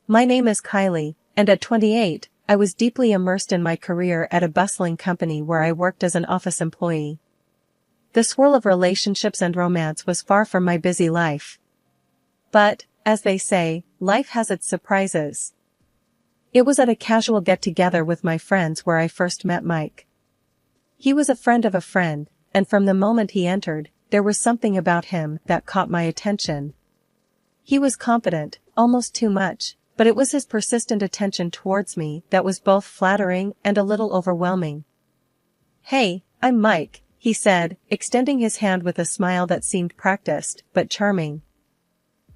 My name is Kylie, and at 28, I was deeply immersed in my career at a bustling company where I worked as an office employee. The swirl of relationships and romance was far from my busy life. But, as they say, life has its surprises. It was at a casual get-together with my friends where I first met Mike. He was a friend of a friend, and from the moment he entered, there was something about him that caught my attention. He was confident, almost too much, but it was his persistent attention towards me that was both flattering and a little overwhelming. "Hey, I'm Mike," he said, extending his hand with a smile that seemed practiced, but charming.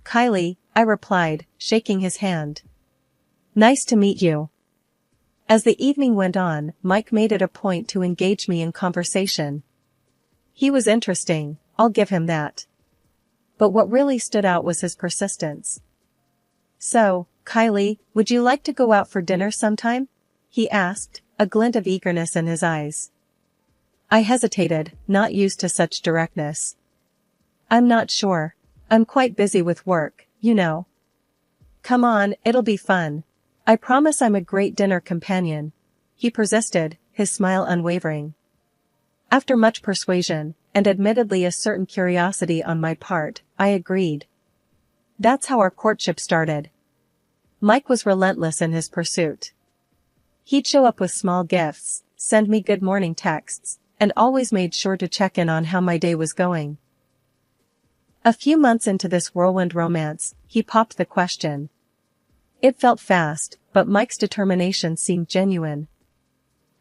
"Kylie," I replied, shaking his hand. "Nice to meet you." As the evening went on, Mike made it a point to engage me in conversation. He was interesting, I'll give him that. But what really stood out was his persistence. "So, Kylie, would you like to go out for dinner sometime?" he asked, a glint of eagerness in his eyes. I hesitated, not used to such directness. "I'm not sure. I'm quite busy with work, you know." "Come on, it'll be fun. I promise I'm a great dinner companion," he persisted, his smile unwavering. After much persuasion, and admittedly a certain curiosity on my part, I agreed. That's how our courtship started. Mike was relentless in his pursuit. He'd show up with small gifts, send me good morning texts, and always made sure to check in on how my day was going. A few months into this whirlwind romance, he popped the question. It felt fast, but Mike's determination seemed genuine.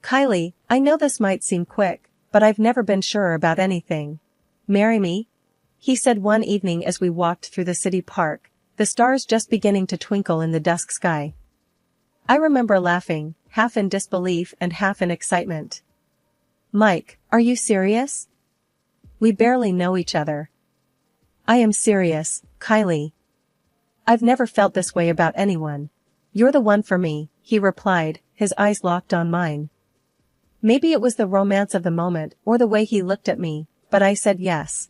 "Kylie, I know this might seem quick, but I've never been sure about anything. Marry me?" he said one evening as we walked through the city park, the stars just beginning to twinkle in the dusk sky. I remember laughing, half in disbelief and half in excitement. "Mike, are you serious? We barely know each other." "I am serious, Kylie. I've never felt this way about anyone. You're the one for me," he replied, his eyes locked on mine. Maybe it was the romance of the moment or the way he looked at me, but I said yes.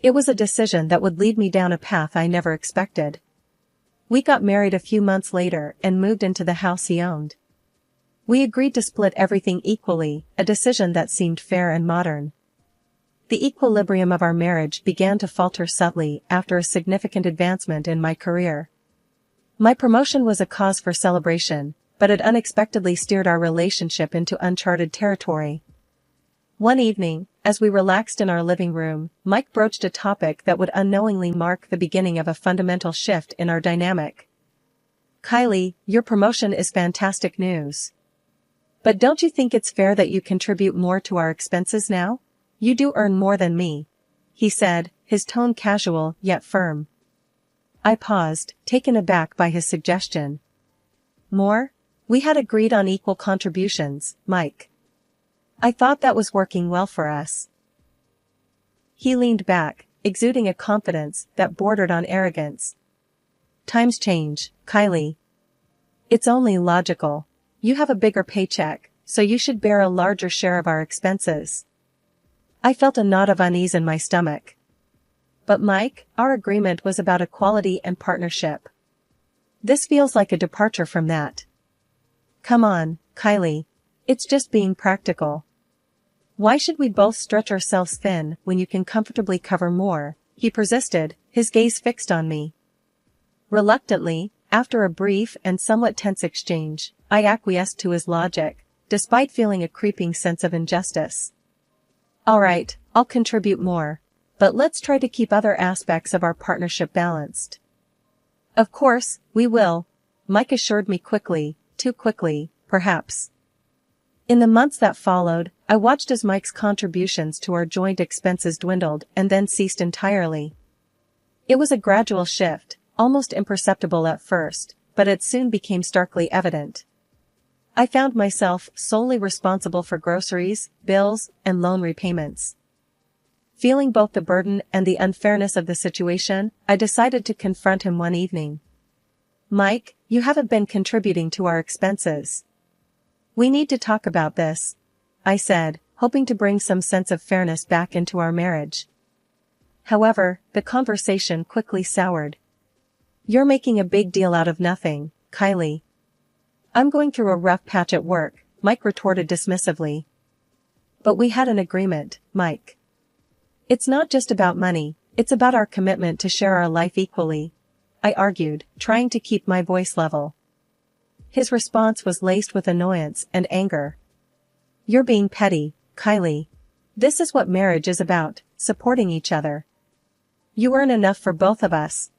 It was a decision that would lead me down a path I never expected. We got married a few months later and moved into the house he owned. We agreed to split everything equally, a decision that seemed fair and modern. The equilibrium of our marriage began to falter subtly after a significant advancement in my career. My promotion was a cause for celebration, but it unexpectedly steered our relationship into uncharted territory. One evening, as we relaxed in our living room, Mike broached a topic that would unknowingly mark the beginning of a fundamental shift in our dynamic. "Kylie, your promotion is fantastic news. But don't you think it's fair that you contribute more to our expenses now? You do earn more than me," he said, his tone casual yet firm. I paused, taken aback by his suggestion. "More? We had agreed on equal contributions, Mike. I thought that was working well for us." He leaned back, exuding a confidence that bordered on arrogance. "Times change, Kylie. It's only logical. You have a bigger paycheck, so you should bear a larger share of our expenses." I felt a knot of unease in my stomach. "But Mike, our agreement was about equality and partnership. This feels like a departure from that." "Come on, Kylie. It's just being practical. Why should we both stretch ourselves thin when you can comfortably cover more?" he persisted, his gaze fixed on me. Reluctantly, after a brief and somewhat tense exchange, I acquiesced to his logic, despite feeling a creeping sense of injustice. "All right, I'll contribute more, but let's try to keep other aspects of our partnership balanced." "Of course, we will," Mike assured me quickly, too quickly, perhaps. In the months that followed, I watched as Mike's contributions to our joint expenses dwindled and then ceased entirely. It was a gradual shift, almost imperceptible at first, but it soon became starkly evident. I found myself solely responsible for groceries, bills, and loan repayments. Feeling both the burden and the unfairness of the situation, I decided to confront him one evening. "Mike, you haven't been contributing to our expenses. We need to talk about this," I said, hoping to bring some sense of fairness back into our marriage. However, the conversation quickly soured. You're making a big deal out of nothing, Kylie. I'm going through a rough patch at work, Mike retorted dismissively. But we had an agreement, Mike. It's not just about money, it's about our commitment to share our life equally, I argued, trying to keep my voice level. His response was laced with annoyance and anger. You're being petty, Kylie. This is what marriage is about, supporting each other. You earn enough for both of us.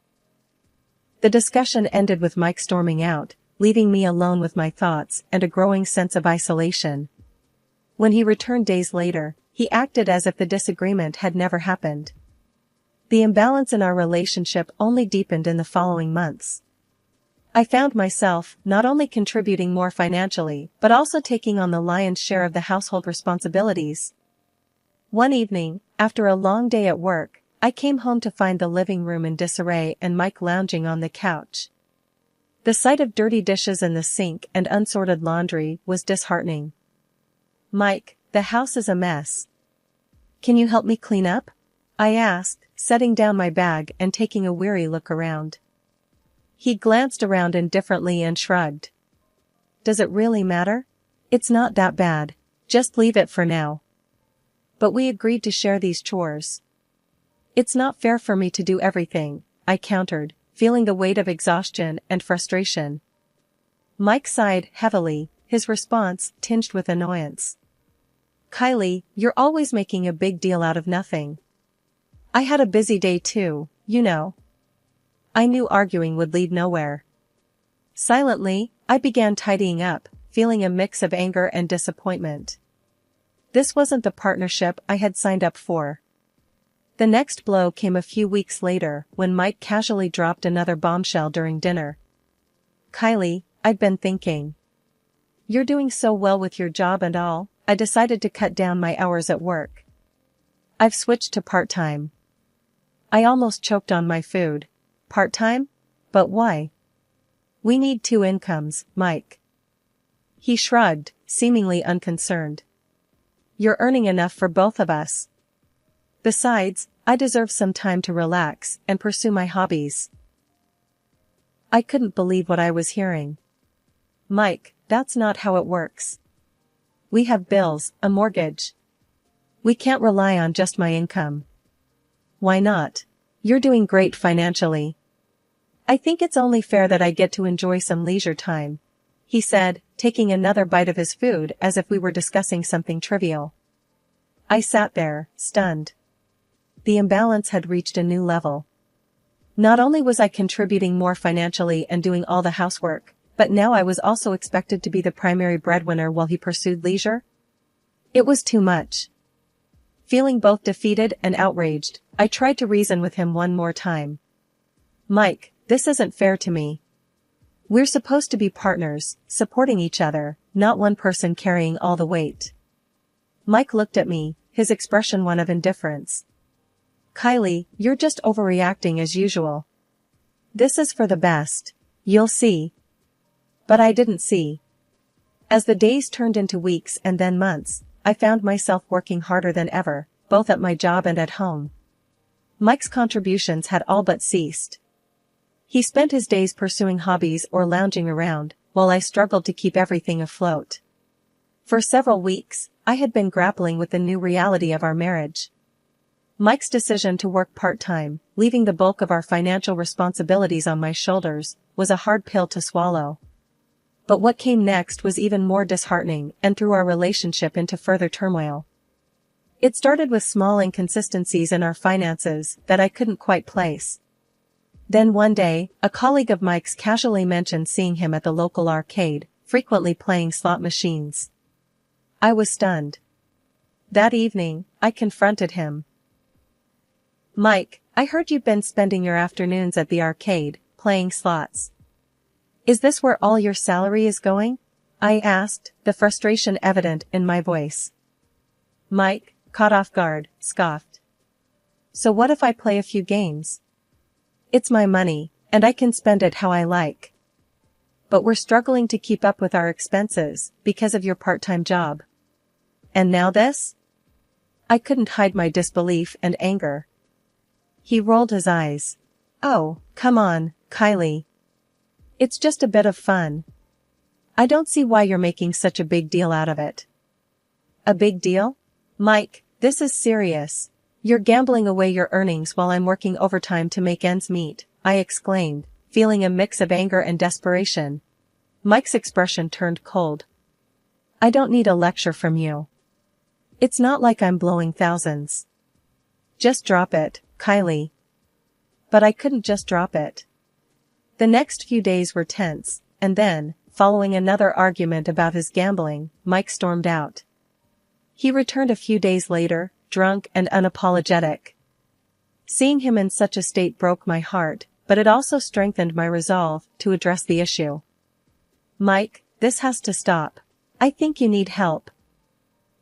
The discussion ended with Mike storming out, leaving me alone with my thoughts and a growing sense of isolation. When he returned days later, he acted as if the disagreement had never happened. The imbalance in our relationship only deepened in the following months. I found myself not only contributing more financially but also taking on the lion's share of the household responsibilities. One evening, after a long day at work, I came home to find the living room in disarray and Mike lounging on the couch. The sight of dirty dishes in the sink and unsorted laundry was disheartening. Mike, the house is a mess. Can you help me clean up? I asked, setting down my bag and taking a weary look around. He glanced around indifferently and shrugged. Does it really matter? It's not that bad. Just leave it for now. But we agreed to share these chores. It's not fair for me to do everything, I countered, feeling the weight of exhaustion and frustration. Mike sighed heavily, his response tinged with annoyance. Kylie, you're always making a big deal out of nothing. I had a busy day too, you know. I knew arguing would lead nowhere. Silently, I began tidying up, feeling a mix of anger and disappointment. This wasn't the partnership I had signed up for. The next blow came a few weeks later when Mike casually dropped another bombshell during dinner. Kylie, I'd been thinking. You're doing so well with your job and all, I decided to cut down my hours at work. I've switched to part-time. I almost choked on my food. Part-time? But why? We need 2 incomes, Mike. He shrugged, seemingly unconcerned. You're earning enough for both of us. Besides, I deserve some time to relax and pursue my hobbies. I couldn't believe what I was hearing. Mike, that's not how it works. We have bills, a mortgage. We can't rely on just my income. Why not? You're doing great financially. I think it's only fair that I get to enjoy some leisure time, he said, taking another bite of his food as if we were discussing something trivial. I sat there, stunned. The imbalance had reached a new level. Not only was I contributing more financially and doing all the housework, but now I was also expected to be the primary breadwinner while he pursued leisure? It was too much. Feeling both defeated and outraged, I tried to reason with him one more time. Mike, this isn't fair to me. We're supposed to be partners, supporting each other, not one person carrying all the weight. Mike looked at me, his expression one of indifference. Kylie, you're just overreacting as usual. This is for the best. You'll see. But I didn't see. As the days turned into weeks and then months, I found myself working harder than ever, both at my job and at home. Mike's contributions had all but ceased. He spent his days pursuing hobbies or lounging around, while I struggled to keep everything afloat. For several weeks, I had been grappling with the new reality of our marriage. Mike's decision to work part-time, leaving the bulk of our financial responsibilities on my shoulders, was a hard pill to swallow. But what came next was even more disheartening and threw our relationship into further turmoil. It started with small inconsistencies in our finances that I couldn't quite place. Then one day, a colleague of Mike's casually mentioned seeing him at the local arcade, frequently playing slot machines. I was stunned. That evening, I confronted him. Mike, I heard you've been spending your afternoons at the arcade, playing slots. Is this where all your salary is going? I asked, the frustration evident in my voice. Mike, caught off guard, scoffed. So what if I play a few games? It's my money, and I can spend it how I like. But we're struggling to keep up with our expenses, because of your part-time job. And now this? I couldn't hide my disbelief and anger. He rolled his eyes. Oh, come on, Kylie. It's just a bit of fun. I don't see why you're making such a big deal out of it. A big deal? Mike, this is serious. You're gambling away your earnings while I'm working overtime to make ends meet, I exclaimed, feeling a mix of anger and desperation. Mike's expression turned cold. I don't need a lecture from you. It's not like I'm blowing thousands. Just drop it, Kylie. But I couldn't just drop it. The next few days were tense, and then, following another argument about his gambling, Mike stormed out. He returned a few days later, drunk and unapologetic. Seeing him in such a state broke my heart, but it also strengthened my resolve to address the issue. Mike, this has to stop. I think you need help.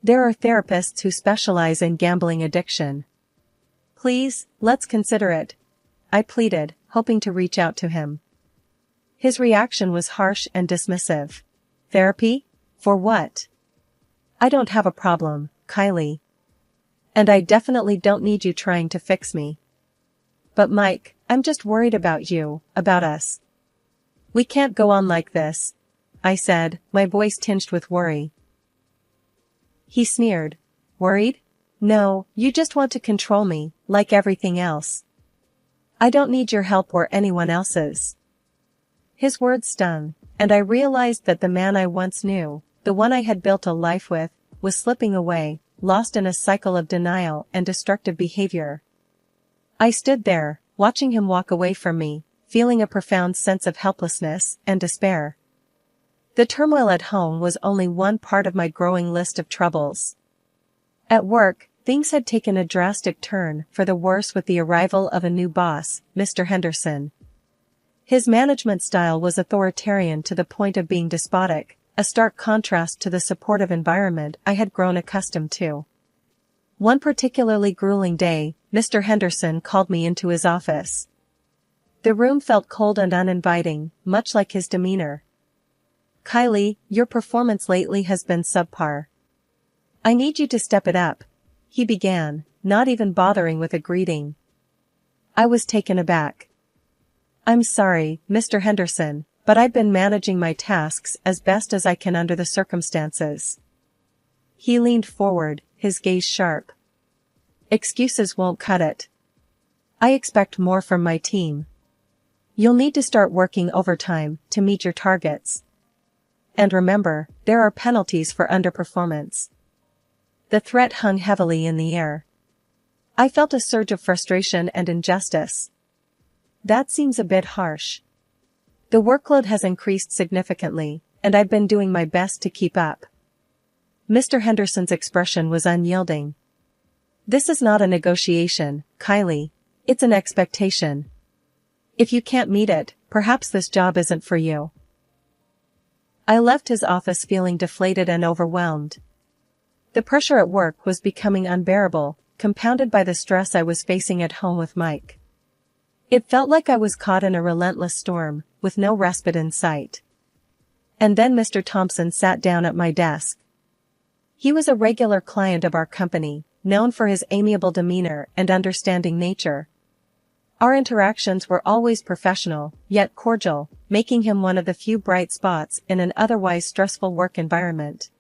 There are therapists who specialize in gambling addiction. Please, let's consider it, I pleaded, hoping to reach out to him. His reaction was harsh and dismissive. Therapy? For what? I don't have a problem, Kylie. And I definitely don't need you trying to fix me. But Mike, I'm just worried about you, about us. We can't go on like this, I said, my voice tinged with worry. He sneered. Worried? No, you just want to control me, like everything else. I don't need your help or anyone else's. His words stung, and I realized that the man I once knew, the one I had built a life with, was slipping away, lost in a cycle of denial and destructive behavior. I stood there, watching him walk away from me, feeling a profound sense of helplessness and despair. The turmoil at home was only one part of my growing list of troubles. At work, things had taken a drastic turn for the worse with the arrival of a new boss, Mr. Henderson. His management style was authoritarian to the point of being despotic, a stark contrast to the supportive environment I had grown accustomed to. One particularly grueling day, Mr. Henderson called me into his office. The room felt cold and uninviting, much like his demeanor. Kylie, your performance lately has been subpar. I need you to step it up, he began, not even bothering with a greeting. I was taken aback. I'm sorry, Mr. Henderson, but I've been managing my tasks as best as I can under the circumstances. He leaned forward, his gaze sharp. Excuses won't cut it. I expect more from my team. You'll need to start working overtime to meet your targets. And remember, there are penalties for underperformance. The threat hung heavily in the air. I felt a surge of frustration and injustice. That seems a bit harsh. The workload has increased significantly, and I've been doing my best to keep up. Mr. Henderson's expression was unyielding. This is not a negotiation, Kylie. It's an expectation. If you can't meet it, perhaps this job isn't for you. I left his office feeling deflated and overwhelmed. The pressure at work was becoming unbearable, compounded by the stress I was facing at home with Mike. It felt like I was caught in a relentless storm, with no respite in sight. And then Mr. Thompson sat down at my desk. He was a regular client of our company, known for his amiable demeanor and understanding nature. Our interactions were always professional, yet cordial, making him one of the few bright spots in an otherwise stressful work environment.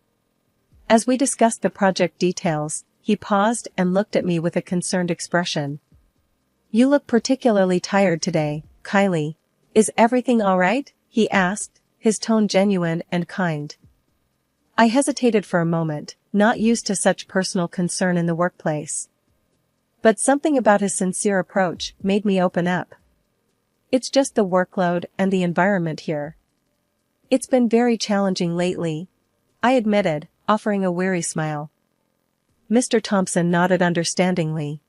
As we discussed the project details, he paused and looked at me with a concerned expression. You look particularly tired today, Kylie. Is everything all right? He asked, his tone genuine and kind. I hesitated for a moment, not used to such personal concern in the workplace. But something about his sincere approach made me open up. It's just the workload and the environment here. It's been very challenging lately, I admitted, offering a weary smile. Mr. Thompson nodded understandingly.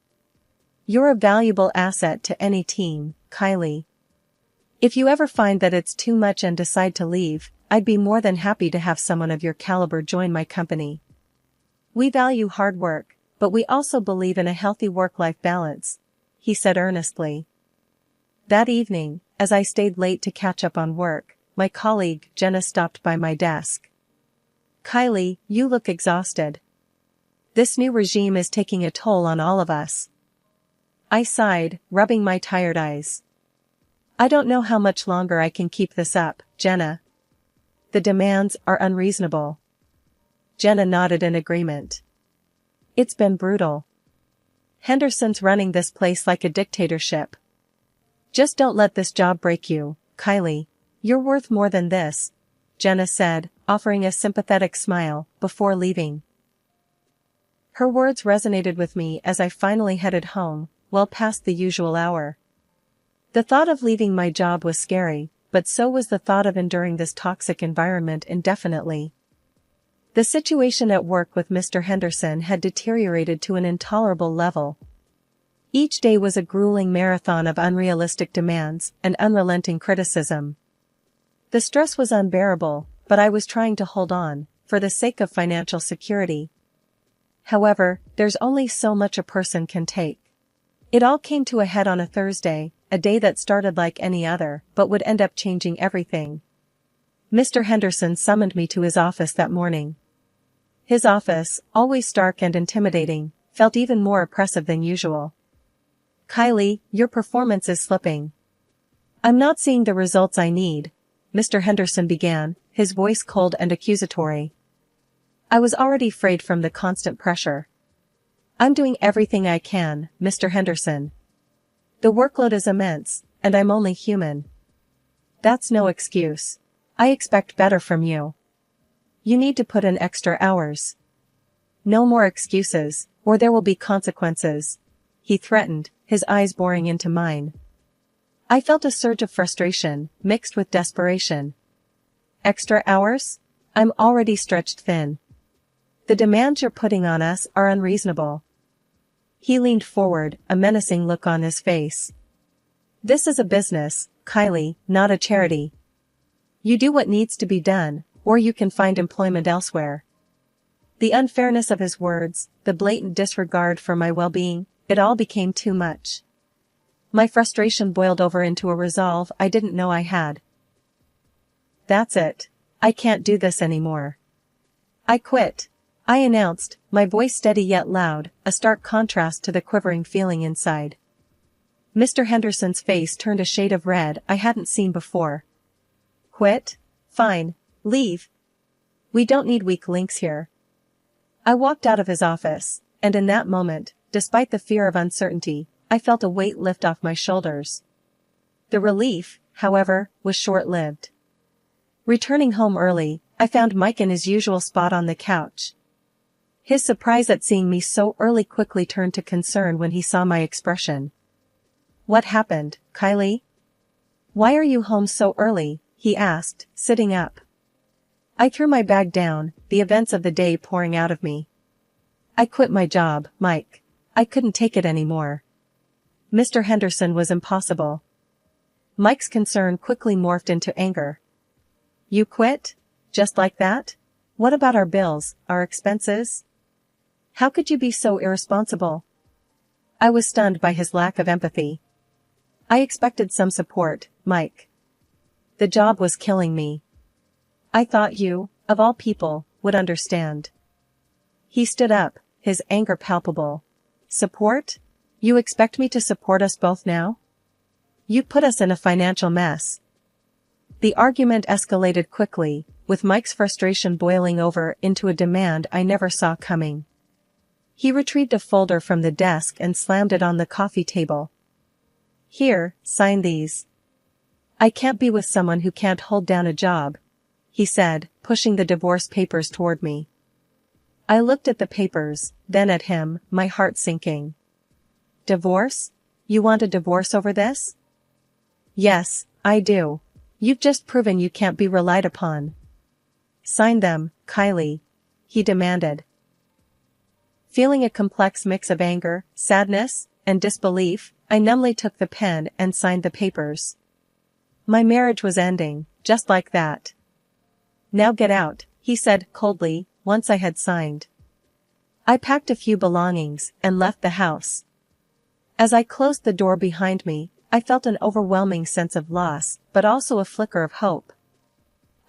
You're a valuable asset to any team, Kylie. If you ever find that it's too much and decide to leave, I'd be more than happy to have someone of your caliber join my company. We value hard work, but we also believe in a healthy work-life balance, he said earnestly. That evening, as I stayed late to catch up on work, my colleague Jenna stopped by my desk. Kylie, you look exhausted. This new regime is taking a toll on all of us. I sighed, rubbing my tired eyes. I don't know how much longer I can keep this up, Jenna. The demands are unreasonable. Jenna nodded in agreement. It's been brutal. Henderson's running this place like a dictatorship. Just don't let this job break you, Kylie. You're worth more than this, Jenna said, offering a sympathetic smile, before leaving. Her words resonated with me as I finally headed home, well past the usual hour. The thought of leaving my job was scary, but so was the thought of enduring this toxic environment indefinitely. The situation at work with Mr. Henderson had deteriorated to an intolerable level. Each day was a grueling marathon of unrealistic demands and unrelenting criticism. The stress was unbearable, but I was trying to hold on, for the sake of financial security. However, there's only so much a person can take. It all came to a head on a Thursday, a day that started like any other, but would end up changing everything. Mr. Henderson summoned me to his office that morning. His office, always stark and intimidating, felt even more oppressive than usual. Kylie, your performance is slipping. I'm not seeing the results I need, Mr. Henderson began, his voice cold and accusatory. I was already frayed from the constant pressure. I'm doing everything I can, Mr. Henderson. The workload is immense, and I'm only human. That's no excuse. I expect better from you. You need to put in extra hours. No more excuses, or there will be consequences, he threatened, his eyes boring into mine. I felt a surge of frustration, mixed with desperation. Extra hours? I'm already stretched thin. The demands you're putting on us are unreasonable. He leaned forward, a menacing look on his face. This is a business, Kylie, not a charity. You do what needs to be done, or you can find employment elsewhere. The unfairness of his words, the blatant disregard for my well-being, it all became too much. My frustration boiled over into a resolve I didn't know I had. That's it. I can't do this anymore. I quit, I announced, my voice steady yet loud, a stark contrast to the quivering feeling inside. Mr. Henderson's face turned a shade of red I hadn't seen before. Quit? Fine. Leave. We don't need weak links here. I walked out of his office, and in that moment, despite the fear of uncertainty, I felt a weight lift off my shoulders. The relief, however, was short-lived. Returning home early, I found Mike in his usual spot on the couch. His surprise at seeing me so early quickly turned to concern when he saw my expression. What happened, Kylie? Why are you home so early? He asked, sitting up. I threw my bag down, the events of the day pouring out of me. I quit my job, Mike. I couldn't take it anymore. Mr. Henderson was impossible. Mike's concern quickly morphed into anger. You quit? Just like that? What about our bills, our expenses? How could you be so irresponsible? I was stunned by his lack of empathy. I expected some support, Mike. The job was killing me. I thought you, of all people, would understand. He stood up, his anger palpable. Support? You expect me to support us both now? You put us in a financial mess. The argument escalated quickly, with Mike's frustration boiling over into a demand I never saw coming. He retrieved a folder from the desk and slammed it on the coffee table. Here, sign these. I can't be with someone who can't hold down a job, he said, pushing the divorce papers toward me. I looked at the papers, then at him, my heart sinking. Divorce? You want a divorce over this? Yes, I do. You've just proven you can't be relied upon. Sign them, Kylie, he demanded. Feeling a complex mix of anger, sadness, and disbelief, I numbly took the pen and signed the papers. My marriage was ending, just like that. Now get out, he said coldly, once I had signed. I packed a few belongings and left the house. As I closed the door behind me, I felt an overwhelming sense of loss, but also a flicker of hope.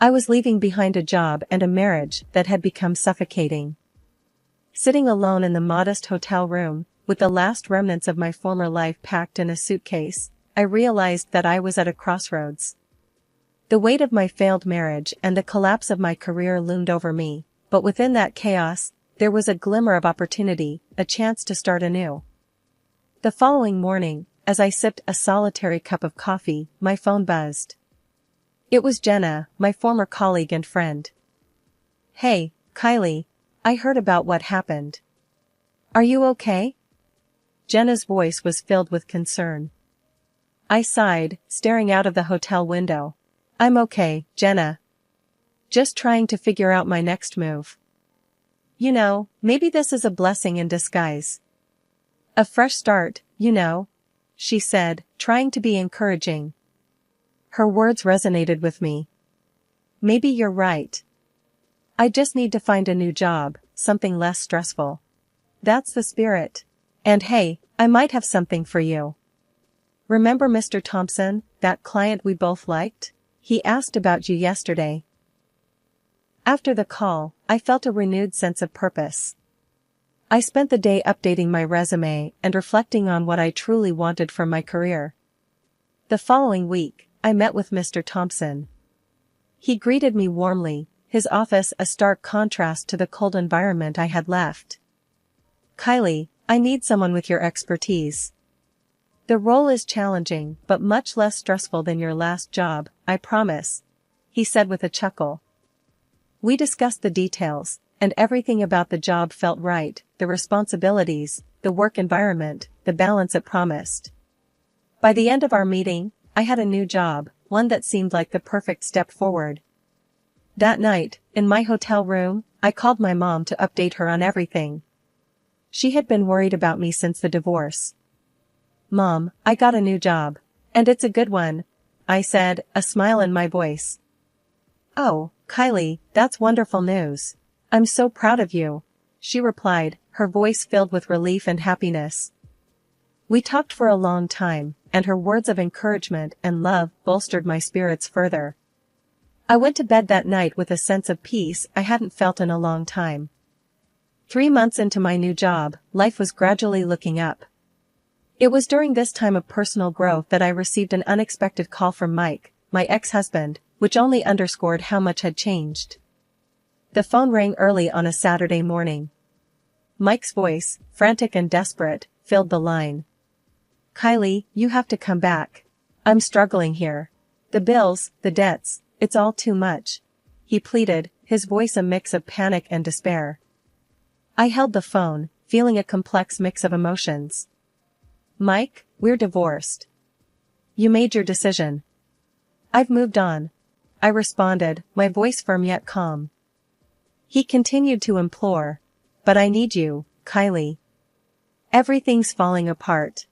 I was leaving behind a job and a marriage that had become suffocating. Sitting alone in the modest hotel room, with the last remnants of my former life packed in a suitcase, I realized that I was at a crossroads. The weight of my failed marriage and the collapse of my career loomed over me, but within that chaos, there was a glimmer of opportunity, a chance to start anew. The following morning, as I sipped a solitary cup of coffee, my phone buzzed. It was Jenna, my former colleague and friend. "Hey, Kylie, I heard about what happened. Are you okay?" Jenna's voice was filled with concern. I sighed, staring out of the hotel window. "I'm okay, Jenna. Just trying to figure out my next move. You know, maybe this is a blessing in disguise. A fresh start, you know," she said, trying to be encouraging. Her words resonated with me. "Maybe you're right. I just need to find a new job, something less stressful. That's the spirit. And hey, I might have something for you. Remember Mr. Thompson, that client we both liked? He asked about you yesterday." After the call, I felt a renewed sense of purpose. I spent the day updating my resume and reflecting on what I truly wanted from my career. The following week, I met with Mr. Thompson. He greeted me warmly, his office a stark contrast to the cold environment I had left. "Kylie, I need someone with your expertise. The role is challenging but much less stressful than your last job, I promise," he said with a chuckle. We discussed the details, and everything about the job felt right, the responsibilities, the work environment, the balance it promised. By the end of our meeting, I had a new job, one that seemed like the perfect step forward. That night, in my hotel room, I called my mom to update her on everything. She had been worried about me since the divorce. "Mom, I got a new job. And it's a good one," I said, a smile in my voice. "Oh, Kylie, that's wonderful news. I'm so proud of you," she replied, her voice filled with relief and happiness. We talked for a long time, and her words of encouragement and love bolstered my spirits further. I went to bed that night with a sense of peace I hadn't felt in a long time. 3 months into my new job, life was gradually looking up. It was during this time of personal growth that I received an unexpected call from Mike, my ex-husband, which only underscored how much had changed. The phone rang early on a Saturday morning. Mike's voice, frantic and desperate, filled the line. "Kylie, you have to come back. I'm struggling here. The bills, the debts, it's all too much," he pleaded, his voice a mix of panic and despair. I held the phone, feeling a complex mix of emotions. "Mike, we're divorced. You made your decision." "I've moved on," I responded, my voice firm yet calm. He continued to implore, "But I need you, Kylie. Everything's falling apart.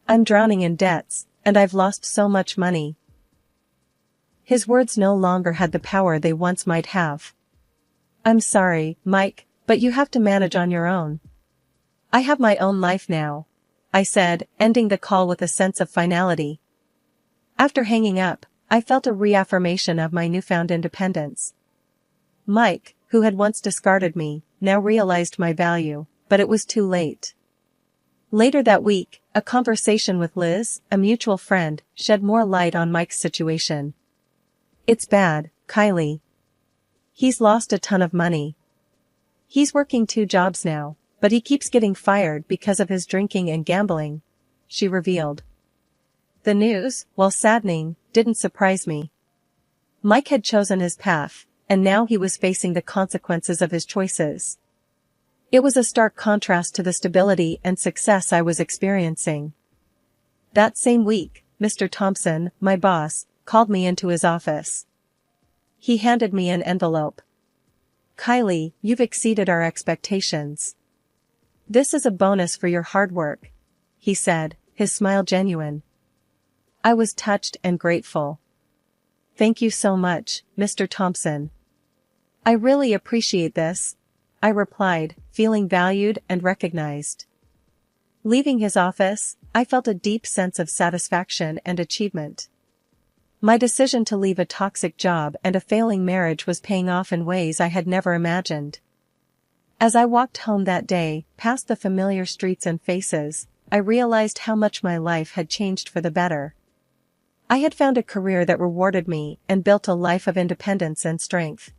I'm drowning in debts, and I've lost so much money." His words no longer had the power they once might have. "I'm sorry, Mike, but you have to manage on your own. I have my own life now," I said, ending the call with a sense of finality. After hanging up, I felt a reaffirmation of my newfound independence. Mike, who had once discarded me, now realized my value, but it was too late. Later that week, a conversation with Liz, a mutual friend, shed more light on Mike's situation. "It's bad, Kylie. He's lost a ton of money. He's working 2 jobs now, but he keeps getting fired because of his drinking and gambling," she revealed. The news, while saddening, didn't surprise me. Mike had chosen his path, and now he was facing the consequences of his choices. It was a stark contrast to the stability and success I was experiencing. That same week, Mr. Thompson, my boss, called me into his office. He handed me an envelope. "Kylie, you've exceeded our expectations. This is a bonus for your hard work," he said, his smile genuine. I was touched and grateful. "Thank you so much, Mr. Thompson. I really appreciate this," I replied, feeling valued and recognized. Leaving his office, I felt a deep sense of satisfaction and achievement. My decision to leave a toxic job and a failing marriage was paying off in ways I had never imagined. As I walked home that day, past the familiar streets and faces, I realized how much my life had changed for the better. I had found a career that rewarded me and built a life of independence and strength.